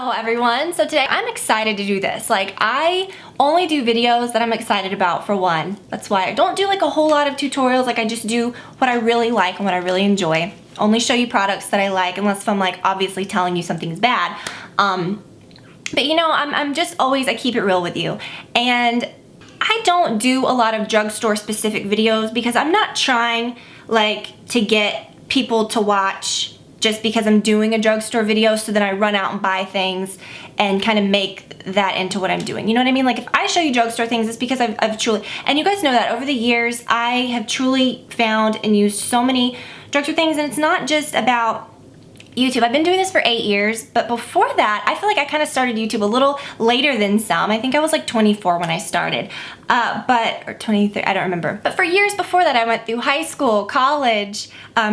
Hello everyone. So today I'm excited to do this. Like, I only do videos that I'm excited about, for one. That's why I don't do like a whole lot of tutorials. Like, I just do what I really like and what I really enjoy. Only show you products that I like, unless if I'm like obviously telling you something's bad. But you know, I'm just always, I keep it real with you. And I don't do a lot of drugstore specific videos because I'm not trying like to get people to watch just because I'm doing a drugstore video so then I run out and buy things and kind of make that into what I'm doing. You know what I mean? Like, if I show you drugstore things, it's because I've truly, and you guys know that over the years, I have truly found and used so many drugstore things, and it's not just about YouTube. I've been doing this for 8 years, but before that, I feel like I kind of started YouTube a little later than some. I think I was like 24 when I started, or 23, I don't remember. But for years before that, I went through high school, college,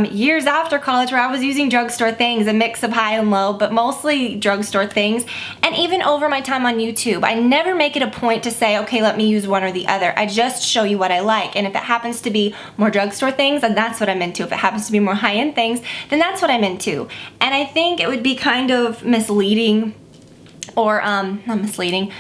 years after college where I was using drugstore things, a mix of high and low, but mostly drugstore things. And even over my time on YouTube, I never make it a point to say, okay, let me use one or the other. I just show you what I like. And if it happens to be more drugstore things, then that's what I'm into. If it happens to be more high-end things, then that's what I'm into. And I think it would be kind of misleading, or not misleading.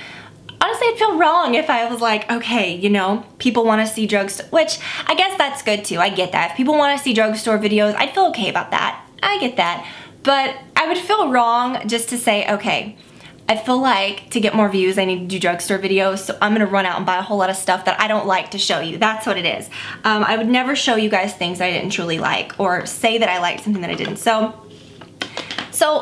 Honestly, I'd feel wrong if I was like, okay, you know, people want to see drugstore, which I guess that's good too. I get that. If people want to see drugstore videos, I'd feel okay about that. I get that. But I would feel wrong just to say, okay, I feel like to get more views, I need to do drugstore videos, so I'm gonna run out and buy a whole lot of stuff that I don't like to show you. That's what it is. I would never show you guys things that I didn't truly like, or say that I liked something that I didn't. So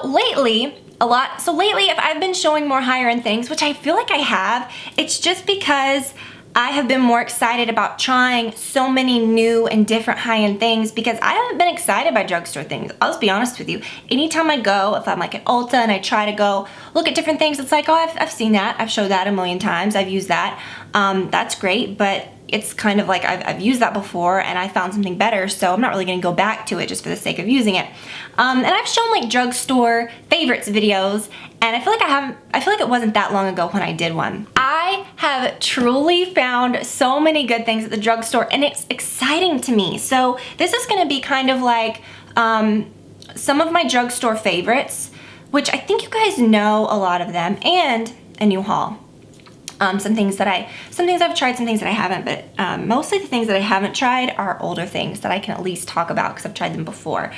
lately, if I've been showing more higher end things, which I feel like I have, it's just because I have been more excited about trying so many new and different high-end things, because I haven't been excited by drugstore things. I'll just be honest with you. Anytime I go, if I'm like at Ulta and I try to go look at different things, it's like, oh, I've seen that. I've showed that a million times. I've used that. That's great, but it's kind of like I've used that before and I found something better, so I'm not really gonna go back to it just for the sake of using it. And I've shown like drugstore favorites videos, and I feel like it wasn't that long ago when I did one. I have truly found so many good things at the drugstore, and it's exciting to me. So this is gonna be kind of like some of my drugstore favorites, which I think you guys know a lot of them, and a new haul. Some things I've tried, some things that I haven't, but mostly the things that I haven't tried are older things that I can at least talk about because I've tried them before.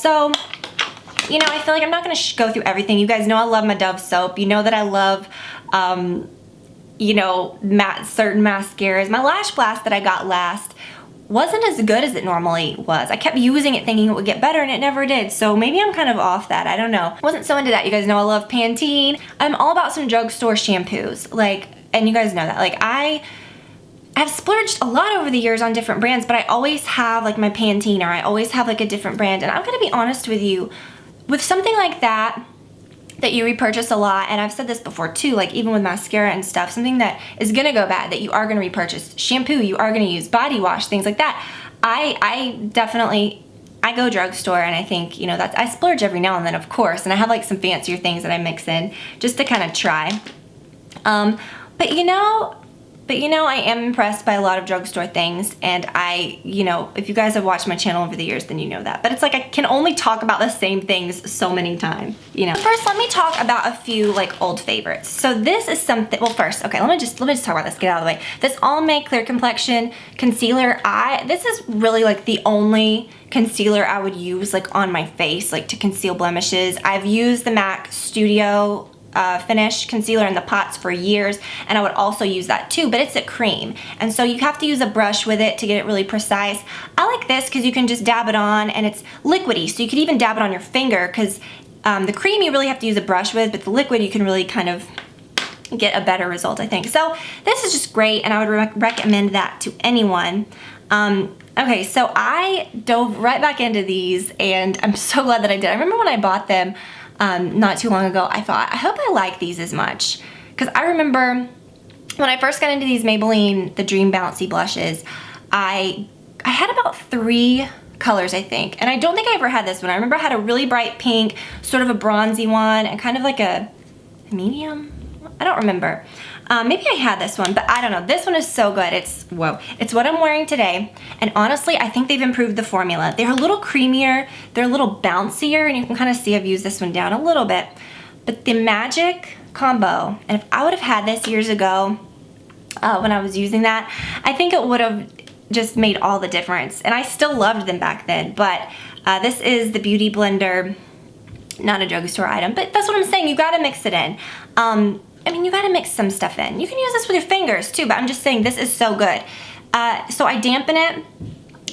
So, you know, I feel like I'm not going to go through everything. You guys know I love my Dove soap. You know that I love, you know, certain mascaras. My Lash Blast that I got last wasn't as good as it normally was. I kept using it thinking it would get better, and it never did. So maybe I'm kind of off that. I don't know. Wasn't so into that. You guys know I love Pantene. I'm all about some drugstore shampoos. Like, and you guys know that. Like, I've splurged a lot over the years on different brands, but I always have like my Pantene, or I always have like a different brand. And I'm gonna be honest with you, with something like that you repurchase a lot, and I've said this before too, like even with mascara and stuff, something that is gonna go bad that you are gonna repurchase, shampoo you are gonna use, body wash, things like that. I definitely go drugstore, and I think, you know, that I splurge every now and then, of course, and I have like some fancier things that I mix in just to kind of try. But you know, I am impressed by a lot of drugstore things, and you know, if you guys have watched my channel over the years, then you know that. But it's like I can only talk about the same things so many times, you know. First, let me talk about a few like old favorites. So this is something, well first, okay, let me just talk about this, get out of the way. This Almay Clear Complexion Concealer, this is really like the only concealer I would use like on my face, like to conceal blemishes. I've used the MAC Studio Finish concealer in the pots for years, and I would also use that too, but it's a cream, and so you have to use a brush with it to get it really precise. I like this because you can just dab it on, and it's liquidy, so you could even dab it on your finger, because the cream you really have to use a brush with, but the liquid you can really kind of get a better result, I think. So this is just great, and I would recommend that to anyone. Okay, so I dove right back into these, and I'm so glad that I did. I remember when I bought them not too long ago, I thought, I hope I like these as much. Because I remember when I first got into these Maybelline, the Dream Bouncy blushes, I had about 3 colors, I think. And I don't think I ever had this one. I remember I had a really bright pink, sort of a bronzy one, and kind of like a medium? I don't remember. Maybe I had this one, but I don't know. This one is so good. It's what I'm wearing today. And honestly, I think they've improved the formula. They're a little creamier, they're a little bouncier, and you can kind of see I've used this one down a little bit. But the magic combo, and if I would have had this years ago when I was using that, I think it would have just made all the difference. And I still loved them back then, but this is the Beauty Blender, not a drugstore item, but that's what I'm saying. You gotta mix it in. I mean, you gotta mix some stuff in. You can use this with your fingers too, but I'm just saying this is so good. So I dampen it,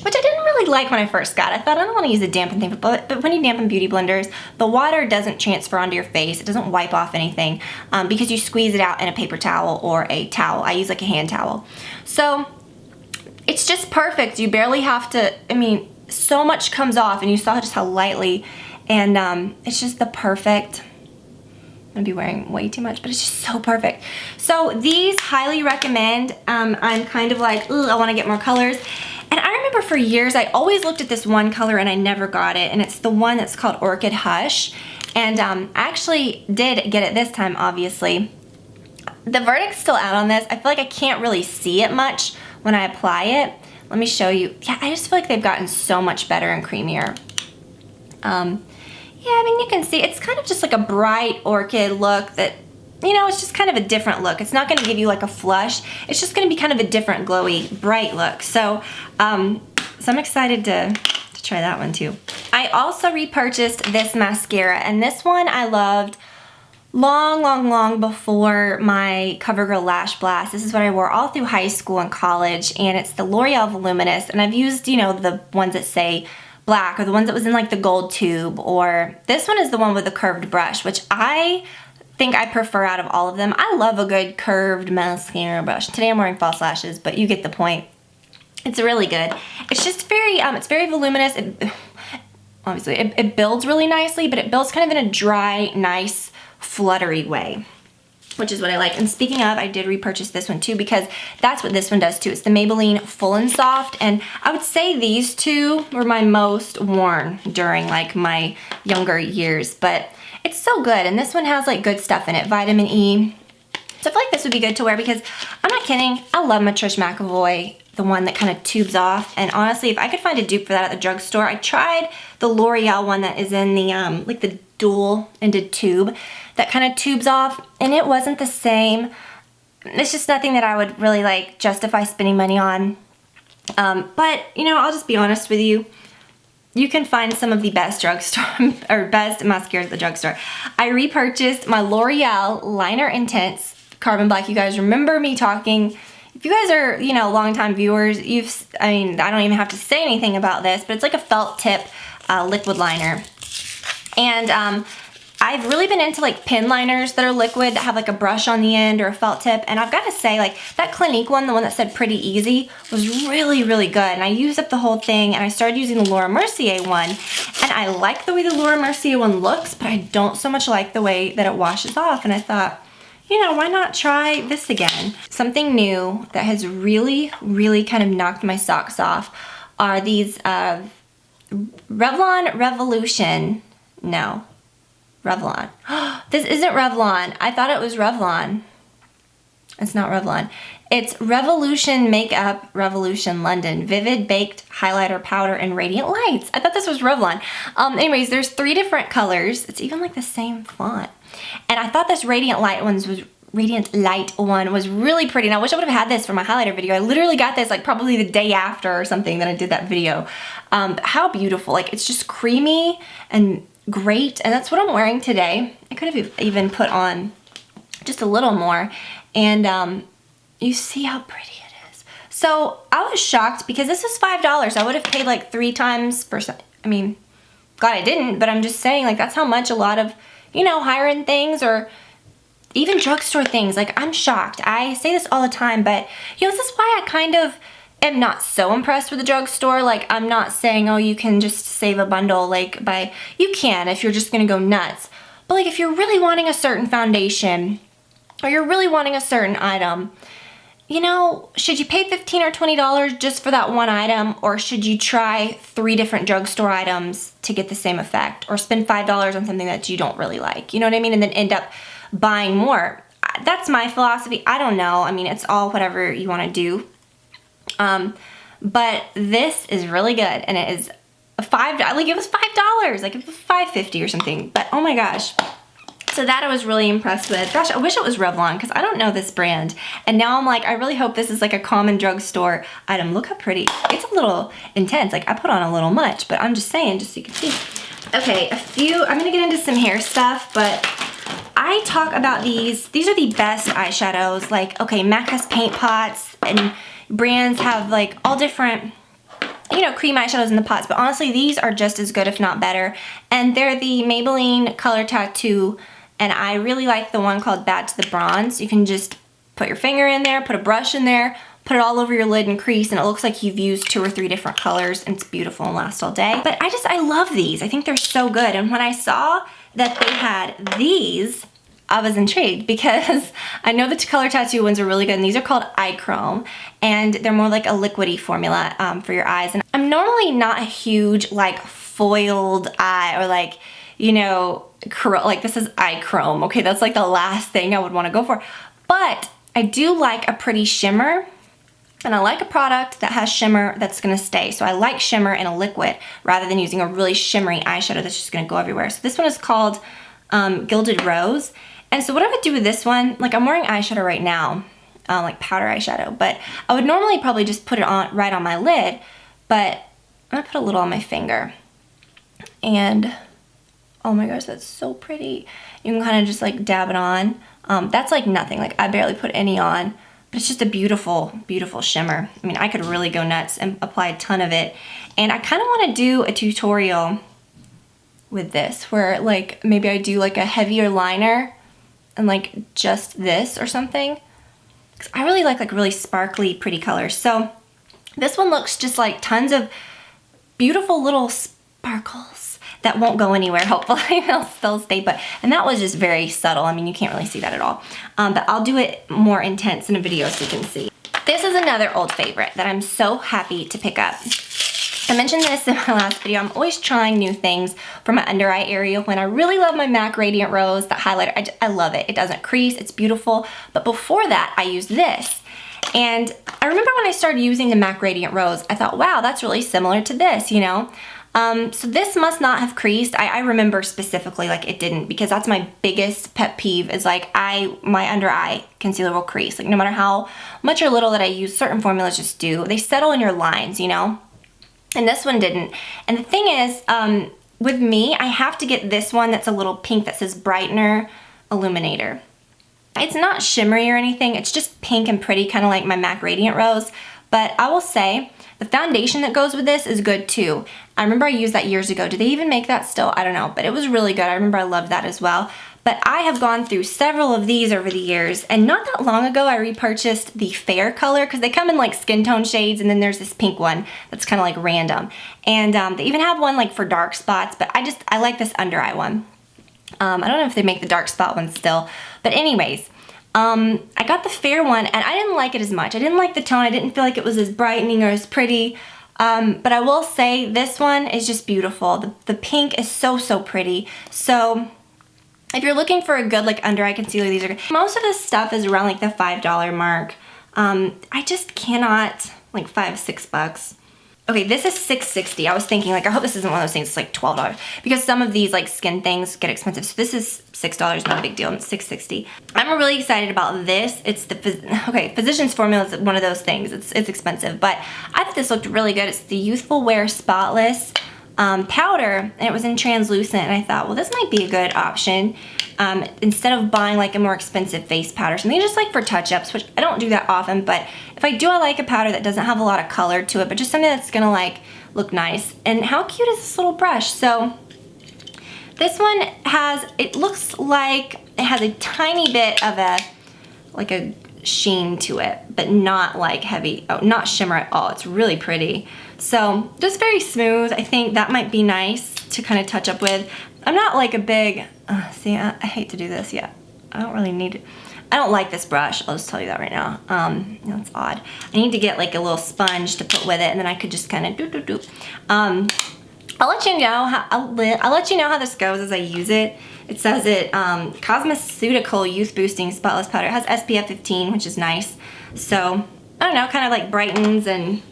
which I didn't really like when I first got it. I thought I don't want to use a dampen thing, but when you dampen beauty blenders, the water doesn't transfer onto your face. It doesn't wipe off anything because you squeeze it out in a paper towel or a towel. I use like a hand towel. So it's just perfect. You barely have to, I mean, so much comes off, and you saw just how lightly, and it's just the perfect, I'm gonna be wearing way too much, but it's just so perfect. So these, highly recommend. I'm kind of like, ooh, I wanna get more colors. And I remember for years, I always looked at this one color and I never got it, and it's the one that's called Orchid Hush. And I actually did get it this time, obviously. The verdict's still out on this. I feel like I can't really see it much when I apply it. Let me show you. Yeah, I just feel like they've gotten so much better and creamier. Yeah, I mean, you can see it's kind of just like a bright orchid look that, you know, it's just kind of a different look. It's not gonna give you like a flush. It's just gonna be kind of a different glowy, bright look. So, I'm excited to try that one too. I also repurchased this mascara, and this one I loved long before my CoverGirl Lash Blast. This is what I wore all through high school and college, and it's the L'Oreal Voluminous, and I've used, you know, the ones that say black, or the ones that was in like the gold tube, or this one is the one with the curved brush, which I think I prefer out of all of them. I love a good curved mascara brush. Today I'm wearing false lashes, but you get the point. It's really good. It's just very, it's very voluminous. Obviously, it builds really nicely, but it builds kind of in a dry, nice, fluttery way, which is what I like. And speaking of, I did repurchase this one too, because that's what this one does too. It's the Maybelline Full and Soft, and I would say these two were my most worn during like my younger years, but it's so good. And this one has like good stuff in it, vitamin E. So I feel like this would be good to wear, because I'm not kidding, I love my Trish McAvoy, the one that kind of tubes off. And honestly, if I could find a dupe for that at the drugstore, I tried the L'Oreal one that is in the like the dual-ended tube that kind of tubes off, and it wasn't the same. It's just nothing that I would really like justify spending money on. But you know, I'll just be honest with you. You can find some of the best drugstore or best mascaras at the drugstore. I repurchased my L'Oreal Liner Intense Carbon Black. You guys remember me talking. If you guys are, you know, longtime viewers, I mean, I don't even have to say anything about this, but it's like a felt tip liquid liner. And I've really been into like pen liners that are liquid, that have like a brush on the end or a felt tip. And I've got to say, like that Clinique one, the one that said Pretty Easy, was really good. And I used up the whole thing, and I started using the Laura Mercier one. And I like the way the Laura Mercier one looks, but I don't so much like the way that it washes off. And I thought, you know, why not try this again? Something new that has really kind of knocked my socks off are these Revlon Revolution. No. Revlon. This isn't Revlon. I thought it was Revlon. It's not Revlon. It's Revolution Makeup Revolution London Vivid Baked Highlighter Powder and Radiant Lights. I thought this was Revlon. Anyways, there's 3 different colors. It's even like the same font. And I thought this Radiant Light one was really pretty. And I wish I would have had this for my highlighter video. I literally got this like probably the day after or something that I did that video. How beautiful. Like, it's just creamy and great, and that's what I'm wearing today. I could have even put on just a little more, and you see how pretty it is. So I was shocked because this is $5. I would have paid like 3 times for some. I mean, glad I didn't, but I'm just saying, like, that's how much a lot of, you know, higher end things or even drugstore things, like, I'm shocked. I say this all the time, but you know, this is why I kind of am not so impressed with the drugstore. Like, I'm not saying, oh, you can just save a bundle, like, you can if you're just gonna go nuts. But like, if you're really wanting a certain foundation, or you're really wanting a certain item, you know, should you pay $15 or $20 just for that one item, or should you try 3 different drugstore items to get the same effect, or spend $5 on something that you don't really like, you know what I mean, and then end up buying more? That's my philosophy. I don't know. I mean, it's all whatever you want to do. But this is really good, and it is $5. Like, it was $5. Like, it was $5.50 or something. But oh my gosh, So that I was really impressed with. Gosh, I wish it was Revlon because I don't know this brand. And now I'm like, I really hope this is like a common drugstore item. Look how pretty. It's a little intense. Like I put on a little much, but I'm just saying, just so you can see. Okay, I'm gonna get into some hair stuff, but I talk about these. These are the best eyeshadows. Like, okay, MAC has paint pots and brands have like all different, you know, cream eyeshadows in the pots, but honestly, these are just as good, if not better. And they're the Maybelline Color Tattoo, and I really like the one called Bad to the Bronze. You can just put your finger in there, put a brush in there, put it all over your lid and crease, and it looks like you've used 2 or 3 different colors, and it's beautiful and lasts all day. But I love these. I think they're so good. And when I saw that they had these, I was intrigued because I know the Color Tattoo ones are really good, and these are called Eye Chrome, and they're more like a liquidy formula for your eyes. And I'm normally not a huge like foiled eye or like, you know, like this is Eye Chrome. Okay, that's like the last thing I would want to go for. But I do like a pretty shimmer, and I like a product that has shimmer that's gonna stay. So I like shimmer in a liquid rather than using a really shimmery eyeshadow that's just gonna go everywhere. So this one is called Gilded Rose. And so what I would do with this one, like I'm wearing eyeshadow right now, like powder eyeshadow, but I would normally probably just put it on right on my lid, but I'm gonna put a little on my finger. And oh my gosh, that's so pretty. You can kind of just like dab it on. That's like nothing, like I barely put any on, but it's just a beautiful, beautiful shimmer. I mean, I could really go nuts and apply a ton of it. And I kind of want to do a tutorial with this where like maybe I do like a heavier liner and like just this or something. Because I really like really sparkly, pretty colors. So this one looks just like tons of beautiful little sparkles that won't go anywhere, hopefully. They'll stay put. And that was just very subtle. I mean, you can't really see that at all. But I'll do it more intense in a video so you can see. This is another old favorite that I'm so happy to pick up. I mentioned this in my last video. I'm always trying new things for my under eye area. When I really love my MAC Radiant Rose, that highlighter, I love it. It doesn't crease, it's beautiful. But before that, I used this. And I remember when I started using the MAC Radiant Rose, I thought, wow, that's really similar to this, you know? So this must not have creased. I remember specifically like it didn't, because that's my biggest pet peeve is like my under eye concealer will crease. Like no matter how much or little that I use, certain formulas just do. They settle in your lines, you know? And this one didn't. And the thing is, with me, I have to get this one that's a little pink that says Brightener Illuminator. It's not shimmery or anything. It's just pink and pretty, kind of like my MAC Radiant Rose. But I will say, the foundation that goes with this is good too. I remember I used that years ago. Do they even make that still? I don't know, but it was really good. I remember I loved that as well. But I have gone through several of these over the years, and not that long ago I repurchased the fair color, because they come in like skin tone shades, and then there's this pink one that's kind of like random. And they even have one like for dark spots, but I like this under eye one. I don't know if they make the dark spot one still, but anyways, I got the fair one, and I didn't like it as much. I didn't like the tone. I didn't feel like it was as brightening or as pretty. But I will say this one is just beautiful. The pink is so, so pretty. So if you're looking for a good like under eye concealer, these are good. Most of this stuff is around like the $5 mark. I just cannot, like $5-6. Okay, this is $6.60. I was thinking like, I hope this isn't one of those things that's like $12, because some of these like skin things get expensive. So this is $6, not a big deal. It's $6.60. I'm really excited about this. It's the, Physicians Formula is one of those things. It's expensive, but I thought this looked really good. It's the Youthful Wear Spotless powder, and it was in translucent, and I thought, well, this might be a good option instead of buying like a more expensive face powder. Something just like for touch-ups, which I don't do that often, but if I do, I like a powder that doesn't have a lot of color to it, but just something that's gonna like look nice. And how cute is this little brush? So this one it looks like it has a tiny bit of like a sheen to it, but not like heavy, not shimmer at all. It's really pretty. So just very smooth. I think that might be nice to kind of touch up with. I'm not like a big, see, I hate to do this yet. I don't really need it. I don't like this brush, I'll just tell you that right now. You know, it's odd. I need to get like a little sponge to put with it, and then I could just kind of I'll let you know how this goes as I use it. It says it Cosmeceutical Youth Boosting Spotless Powder. It has SPF 15, which is nice. So I don't know, kind of like brightens, and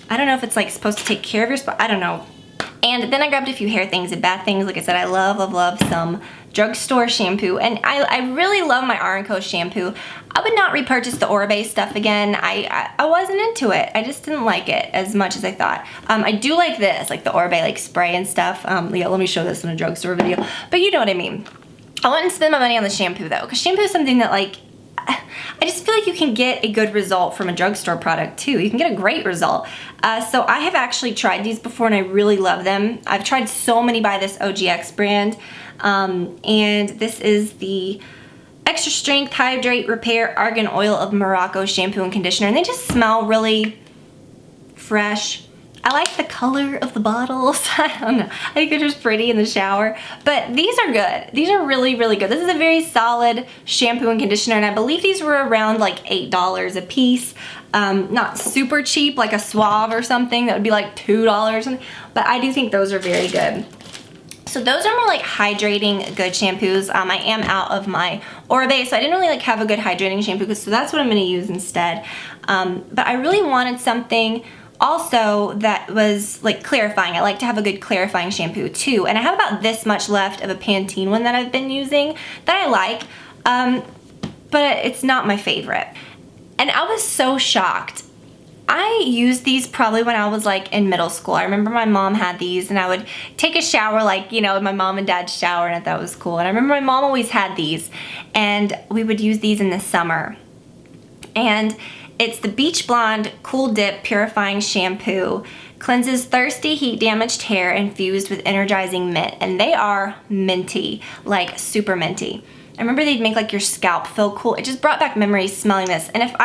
I don't know if it's like supposed to take care of your spot. I don't know. And then I grabbed a few hair things and bath things. Like I said, I love some Drugstore shampoo, and I really love my Argan shampoo. I would not repurchase the Oribe stuff again. I wasn't into it. I just didn't like it as much as I thought. I do like this, like the Oribe like spray and stuff. Yeah, let me show this in a drugstore video, but you know what I mean. I wouldn't spend my money on the shampoo though, because shampoo is something that like, I just feel like you can get a good result from a drugstore product too. You can get a great result. So I have actually tried these before and I really love them. I've tried so many by this OGX brand. And this is the Extra Strength Hydrate Repair Argan Oil of Morocco Shampoo and Conditioner. And they just smell really fresh. I like the color of the bottles. I don't know. I think they're just pretty in the shower. But these are good. These are really, really good. This is a very solid shampoo and conditioner. And I believe these were around like $8 a piece. Not super cheap, like a Suave or something. That would be like $2. But I do think those are very good. So those are more like hydrating good shampoos. I am out of my Oribe, so I didn't really like have a good hydrating shampoo, so that's what I'm gonna use instead. But I really wanted something also that was like clarifying. I like to have a good clarifying shampoo too. And I have about this much left of a Pantene one that I've been using that I like, but it's not my favorite. And I was so shocked. I used these probably when I was like in middle school. I remember my mom had these and I would take a shower like, you know, in my mom and dad's shower, and I thought it was cool. And I remember my mom always had these and we would use these in the summer. And it's the Beach Blonde Cool Dip Purifying Shampoo. Cleanses thirsty, heat damaged hair infused with energizing mint. And they are minty, like super minty. I remember they'd make like your scalp feel cool. It just brought back memories smelling this. And if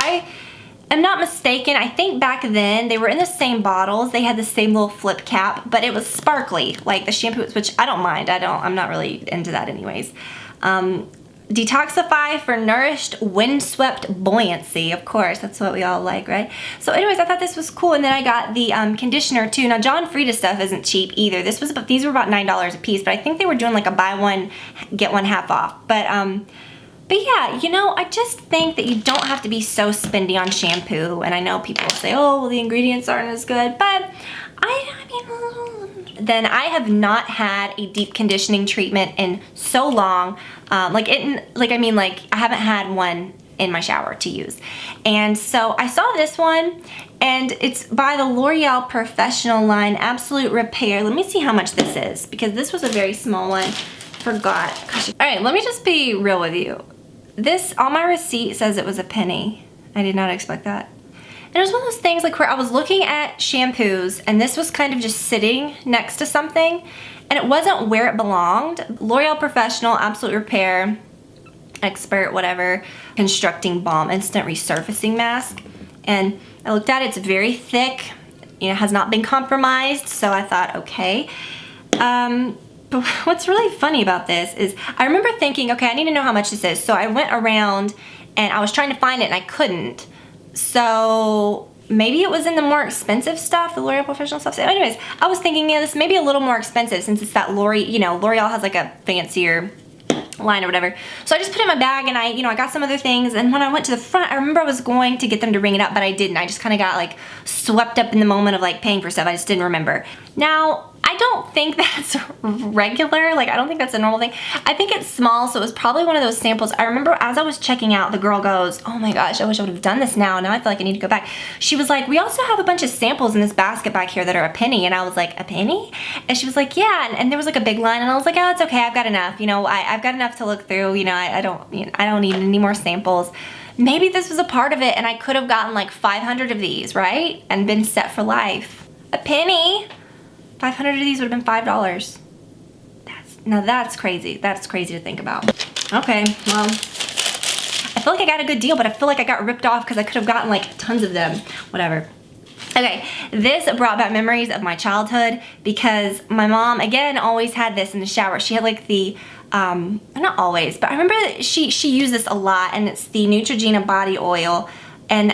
I'm not mistaken, I think back then they were in the same bottles. They had the same little flip cap, but it was sparkly, like the shampoo, which I don't mind. I'm not really into that anyways. Detoxify for nourished, windswept buoyancy. Of course, that's what we all like, right? So anyways, I thought this was cool. And then I got the conditioner too. Now, John Frieda stuff isn't cheap either. These were about $9 a piece, but I think they were doing like a buy one, get one half off. But yeah, you know, I just think that you don't have to be so spendy on shampoo. And I know people will say, oh, well, the ingredients aren't as good, but then I have not had a deep conditioning treatment in so long. I haven't had one in my shower to use. And so I saw this one, and it's by the Loreal Professional line, Absolute Repair. Let me see how much this is, because this was a very small one. Forgot. Gosh. All right, let me just be real with you. This, on my receipt, says it was a penny. I did not expect that. And it was one of those things like where I was looking at shampoos and this was kind of just sitting next to something and it wasn't where it belonged. L'Oreal Professional Absolute Repair Expert, whatever, Constructing Balm Instant Resurfacing Mask. And I looked at it, it's very thick, you know, has not been compromised, so I thought, okay. But what's really funny about this is I remember thinking, okay, I need to know how much this is. So I went around and I was trying to find it and I couldn't. So maybe it was in the more expensive stuff, the L'Oreal Professional stuff. So anyways, I was thinking, yeah, this may be a little more expensive since it's that L'Oreal has like a fancier line or whatever. So I just put it in my bag and I got some other things, and when I went to the front, I remember I was going to get them to ring it up, but I didn't. I just kind of got like swept up in the moment of like paying for stuff. I just didn't remember. Now, I don't think that's regular. Like, I don't think that's a normal thing. I think it's small, so it was probably one of those samples. I remember as I was checking out, the girl goes, oh my gosh, I wish I would have done this now. Now I feel like I need to go back. She was like, we also have a bunch of samples in this basket back here that are a penny. And I was like, a penny? And she was like, yeah. And there was like a big line. And I was like, oh, it's okay. I've got enough. You know, I've got enough to look through. You know, I don't need any more samples. Maybe this was a part of it and I could have gotten like 500 of these, right? And been set for life. A penny? 500 of these would have been $5. That's crazy. That's crazy to think about. Okay, well, I feel like I got a good deal, but I feel like I got ripped off because I could have gotten like tons of them. Whatever. Okay, this brought back memories of my childhood because my mom, again, always had this in the shower. She had like the, not always, but I remember she used this a lot, and it's the Neutrogena body oil. And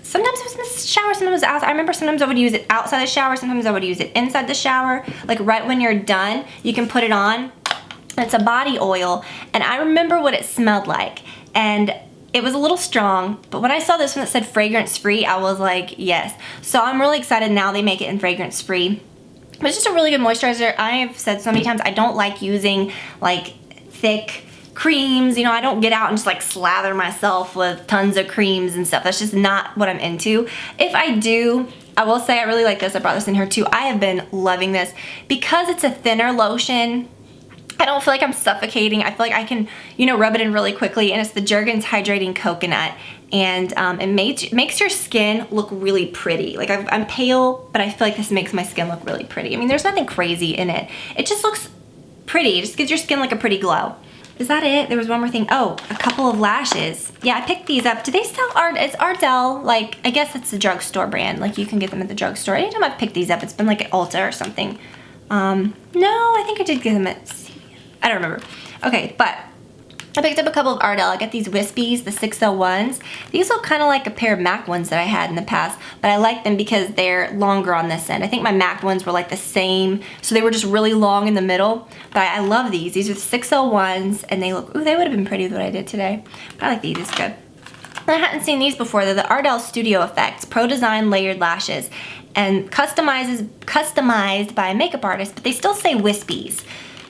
sometimes it was in the shower, sometimes it was outside. I remember sometimes I would use it outside the shower, sometimes I would use it inside the shower. Like right when you're done, you can put it on. It's a body oil, and I remember what it smelled like. And it was a little strong, but when I saw this one that said fragrance free, I was like, yes. So I'm really excited now they make it in fragrance free. But it's just a really good moisturizer. I have said so many times I don't like using like thick creams. You know, I don't get out and just like slather myself with tons of creams and stuff. That's just not what I'm into. If I do, I will say I really like this. I brought this in here too. I have been loving this because it's a thinner lotion. I don't feel like I'm suffocating. I feel like I can, you know, rub it in really quickly, and it's the Jergens Hydrating Coconut, and it makes your skin look really pretty. Like I'm pale, but I feel like this makes my skin look really pretty. I mean, there's nothing crazy in it. It just looks pretty. It just gives your skin like a pretty glow. Is that it? There was one more thing. Oh, a couple of lashes. Yeah, I picked these up. Do they sell it's Ardell? Like, I guess it's the drugstore brand. Like, you can get them at the drugstore. Anytime I've picked these up, it's been like at Ulta or something. No, I think I did get them at, I don't remember. Okay, but I picked up a couple of Ardell. I got these Wispies, the 601s. These look kind of like a pair of MAC ones that I had in the past, but I like them because they're longer on this end. I think my MAC ones were like the same, so they were just really long in the middle, but I love these. These are the 601s, and they look, ooh, they would have been pretty with what I did today. But I like these, it's good. I hadn't seen these before. They're the Ardell Studio Effects Pro Design Layered Lashes, and customized by a makeup artist, but they still say Wispies.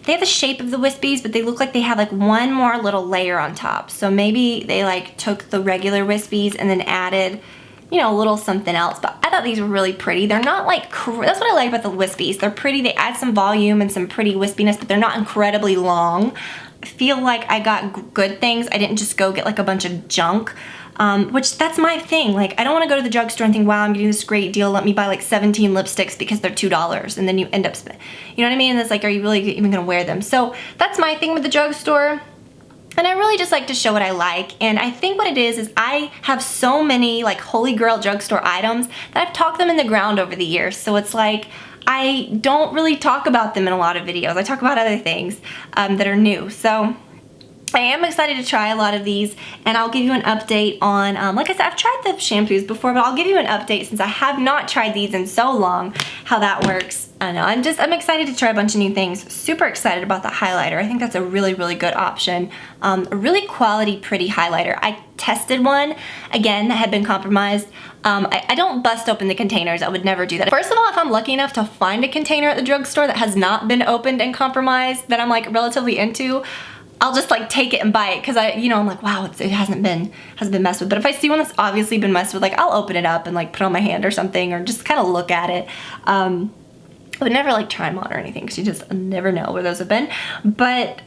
They have the shape of the Wispies, but they look like they have like one more little layer on top. So maybe they like took the regular Wispies and then added, you know, a little something else. But I thought these were really pretty. They're not like, that's what I like about the Wispies. They're pretty, they add some volume and some pretty wispiness, but they're not incredibly long. I feel like I got good things. I didn't just go get like a bunch of junk. Which that's my thing. Like, I don't want to go to the drugstore and think, wow, I'm getting this great deal. Let me buy like 17 lipsticks because they're $2, and then you end up spending, you know what I mean? And it's like, are you really even gonna wear them? So that's my thing with the drugstore. And I really just like to show what I like. And I think what it is I have so many like holy grail drugstore items that I've talked them in the ground over the years. So it's like, I don't really talk about them in a lot of videos. I talk about other things that are new. So I am excited to try a lot of these, and I'll give you an update on, like I said, I've tried the shampoos before, but I'll give you an update since I have not tried these in so long, how that works. I don't know, I'm excited to try a bunch of new things. Super excited about the highlighter. I think that's a really, really good option. A really quality, pretty highlighter. I tested one, again, that had been compromised. I don't bust open the containers. I would never do that. First of all, if I'm lucky enough to find a container at the drugstore that has not been opened and compromised, that I'm like relatively into, I'll just like take it and buy it, because I'm like, wow, it hasn't been messed with. But if I see one that's obviously been messed with, like I'll open it up and like put it on my hand or something, or just kind of look at it. I would never like try them on or anything, because you just never know where those have been. But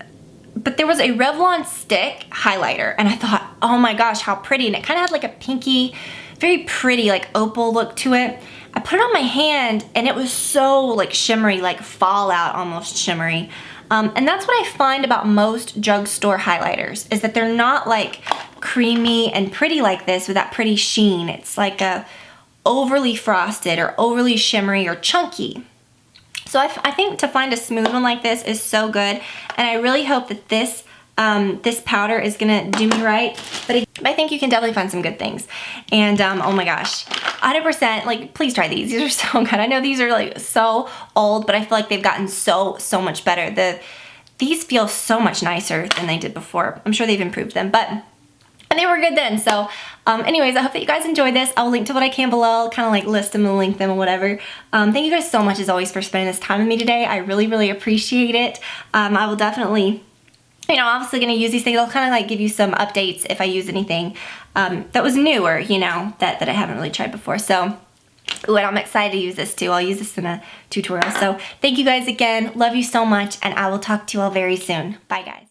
there was a Revlon stick highlighter, and I thought, oh my gosh, how pretty. And it kind of had like a pinky, very pretty like opal look to it. I put it on my hand, and it was so like shimmery, like Fallout almost shimmery. And that's what I find about most drugstore highlighters, is that they're not like creamy and pretty like this with that pretty sheen. It's like a overly frosted or overly shimmery or chunky. So I think to find a smooth one like this is so good, and I really hope that this powder is gonna do me right. But I think you can definitely find some good things. And oh my gosh, 100%, like, please try these. These are so good. I know these are like so old, but I feel like they've gotten so much better. These feel so much nicer than they did before. I'm sure they've improved them, and they were good then. So anyways, I hope that you guys enjoyed this. I'll link to what I can below, kind of like list them and link them or whatever. Thank you guys so much as always for spending this time with me today. I really appreciate it. I will definitely, you know, obviously gonna use these things. I'll kind of like give you some updates if I use anything that was newer, you know, that I haven't really tried before. So, ooh, and I'm excited to use this too. I'll use this in a tutorial. So thank you guys again. Love you so much, and I will talk to you all very soon. Bye guys.